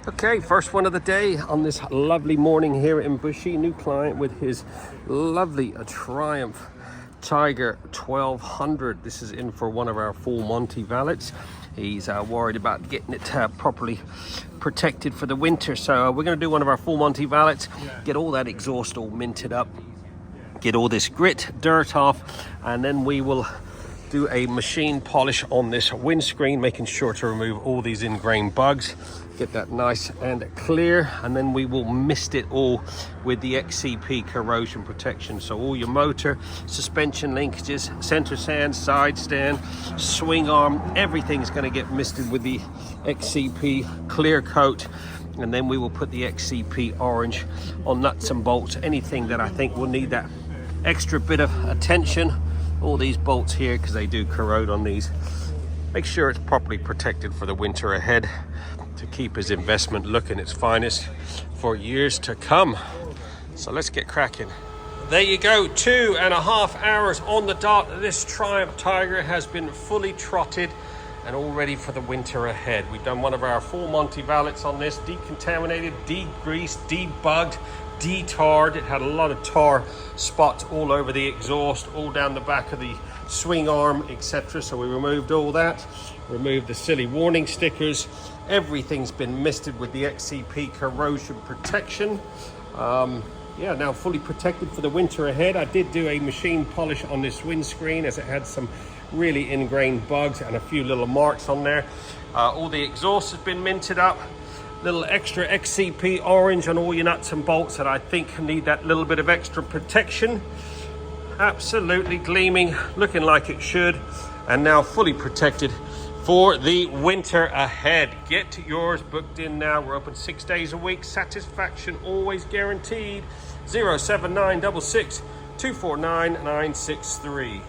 Okay, first one of the day on this lovely morning here in Bushy. New client with his lovely Triumph Tiger 1200. This is in for one of our full Monty valets. He's worried about getting it properly protected for the winter, so we're going to do one of our full Monty valets, get all that exhaust all minted up, get all this grit, dirt off, and then we will do a machine polish on this windscreen, making sure to remove all these ingrained bugs, get that nice and clear, and then we will mist it all with the XCP corrosion protection. So all your motor, suspension linkages, center stand, side stand, swing arm, everything's going to get misted with the XCP clear coat, and then we will put the XCP orange on nuts and bolts, anything that I think will need that extra bit of attention. All these bolts here, because they do corrode on these, make sure it's properly protected for the winter ahead to keep his investment looking its finest for years to come. So let's get cracking. There you go, 2.5 hours on the dot. This Triumph Tiger has been fully trotted and all ready for the winter ahead. We've done one of our full Monty valets on this, decontaminated, degreased, debugged, detarred. It had a lot of tar spots all over the exhaust, all down the back of the swing arm, etc. So we removed all that, removed the silly warning stickers. Everything's been misted with the XCP corrosion protection. Yeah, now fully protected for the winter ahead. I did do a machine polish on this windscreen as it had some really ingrained bugs and a few little marks on there. All the exhaust has been minted up. Little extra XCP orange on all your nuts and bolts that I think need that little bit of extra protection. Absolutely gleaming, looking like it should, and now fully protected for the winter ahead. Get yours booked in now. We're open 6 days a week. Satisfaction always guaranteed. 07966 249 963.